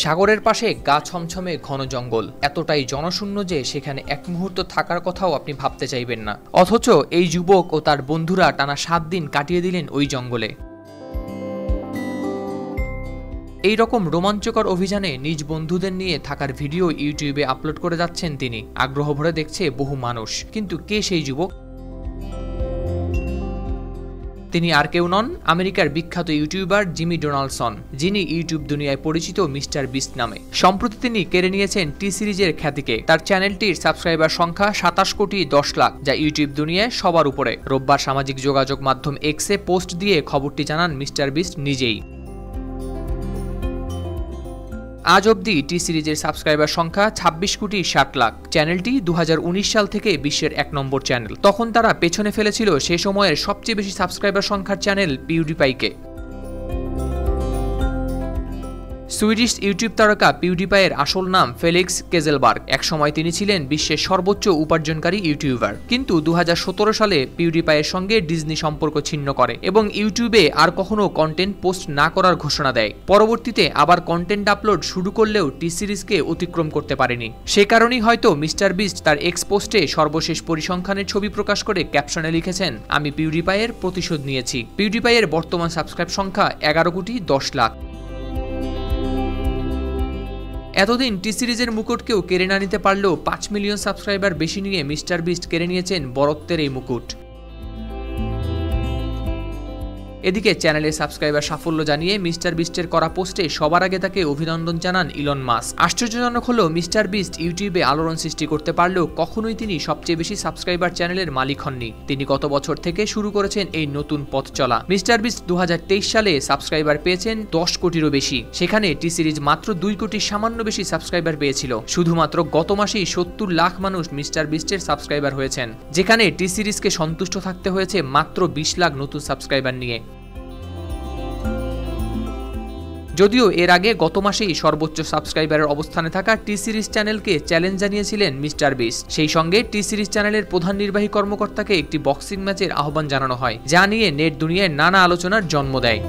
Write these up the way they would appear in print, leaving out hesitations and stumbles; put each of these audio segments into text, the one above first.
সাগরের পাশে গা ছমছমে ঘন জঙ্গল, এতটাই জনশূন্য যে সেখানে এক মুহূর্ত থাকার কথাও আপনি ভাবতে চাইবেন না। অথচ এই যুবক ও তার বন্ধুরা টানা 7 দিন কাটিয়ে দিলেন ওই জঙ্গলে। এই রকম রোমাঞ্চকর অভিযানে নিজ বন্ধুদের নিয়ে থাকার ভিডিও ইউটিউবে আপলোড করে যাচ্ছেন তিনি। আগ্রহ ভরে দেখছে বহু মানুষ, কিন্তু কে সেই যুবক? তিনি আর কেউ নন, আমেরিকার বিখ্যাত ইউটিউবার জিমি ডোনাল্ডসন, যিনি ইউটিউব দুনিয়ায় পরিচিত মিস্টার বিস্ট নামে। সম্প্রতি তিনি কেড়ে নিয়েছেন টি সিরিজের খ্যাতিকে। তার চ্যানেলটির সাবস্ক্রাইবার সংখ্যা 27 কোটি 10 লাখ, যা ইউটিউব দুনিয়ায় সবার উপরে। রোববার সামাজিক যোগাযোগ মাধ্যম এক্সে পোস্ট দিয়ে খবরটি জানান মিস্টার বিস্ট নিজেই। আজ অবধি টি সিরিজের সাবস্ক্রাইবার সংখ্যা 26 কোটি 60 লাখ। চ্যানেলটি 2019 সাল থেকে বিশ্বের 1 নম্বর চ্যানেল। তখন তারা পেছনে ফেলেছিল সে সময়ের সবচেয়ে বেশি সাবস্ক্রাইবার সংখ্যার চ্যানেল পিউডিপাইকে। সুইডিশ ইউটিউব তারকা পিউডিপাইয়ের আসল নাম ফেলিক্স কেজেলবার্গ। একসময় তিনি ছিলেন বিশ্বের সর্বোচ্চ উপার্জনকারী ইউটিউবার, কিন্তু 2017 সালে পিউডিপাইয়ের সঙ্গে ডিজনি সম্পর্ক ছিন্ন করে এবং ইউটিউবে আর কখনো কন্টেন্ট পোস্ট না করার ঘোষণা দেয়। পরবর্তীতে আবার কন্টেন্ট আপলোড শুরু করলেও টি সিরিজকে অতিক্রম করতে পারেনি। সে কারণেই হয়তো মিস্টার বিস্ট তার এক্স পোস্টে সর্বশেষ পরিসংখ্যানের ছবি প্রকাশ করে ক্যাপশনে লিখেছেন, আমি পিউডিপাইয়ের প্রতিশোধ নিয়েছি। পিউডিপাইয়ের বর্তমান সাবস্ক্রাইব সংখ্যা 11 কোটি 10 লাখ। এতদিন টি সিরিজের মুকুটকেও কেড়ে না নিতে পারলেও 5 মিলিয়ন সাবস্ক্রাইবার বেশি নিয়ে মিস্টার বিস্ট কেড়ে নিয়েছেন বরত্বের এই মুকুট। এদিকে চ্যানেলের সাবস্ক্রাইবার সাফল্য জানিয়ে মিস্টার বিস্টের করা পোস্টে সবার আগে তাকে অভিনন্দন জানান ইলন মাস্ক। আশ্চর্যজনক হলো, মিস্টার বিস্ট ইউটিউবে আলোড়ন সৃষ্টি করতে পারলেও কখনোই তিনি সবচেয়ে বেশি সাবস্ক্রাইবার চ্যানেলের মালিক হননি। তিনি গত বছর থেকে শুরু করেছেন এই নতুন পথ চলা। মিস্টার বিস্ট 2023 সালে সাবস্ক্রাইবার পেয়েছেন 10 কোটিরও বেশি। সেখানে টি সিরিজ মাত্র 2 কোটির সামান্য বেশি সাবস্ক্রাইবার পেয়েছিল। শুধুমাত্র গত মাসেই 70 লাখ মানুষ মিস্টার বিস্টের সাবস্ক্রাইবার হয়েছেন, যেখানে টি সিরিজকে সন্তুষ্ট থাকতে হয়েছে মাত্র 20 লাখ নতুন সাবস্ক্রাইবার নিয়ে। যদিও এর আগে গত মাসেই সর্বোচ্চ সাবস্ক্রাইবারের অবস্থানে থাকা টি সিরিজ চ্যানেলকে চ্যালেঞ্জ জানিয়েছিলেন মিস্টার বিস্ট। সেই সঙ্গে টি সিরিজ চ্যানেলের প্রধান নির্বাহী কর্মকর্তাকে একটি বক্সিং ম্যাচের আহ্বান জানানো হয়, যা নিয়ে নেট দুনিয়ায় নানা আলোচনার জন্ম দেয়।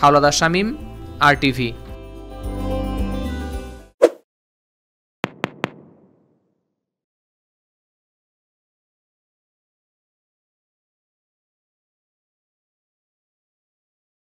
হাওলাদার শামীম, RTV।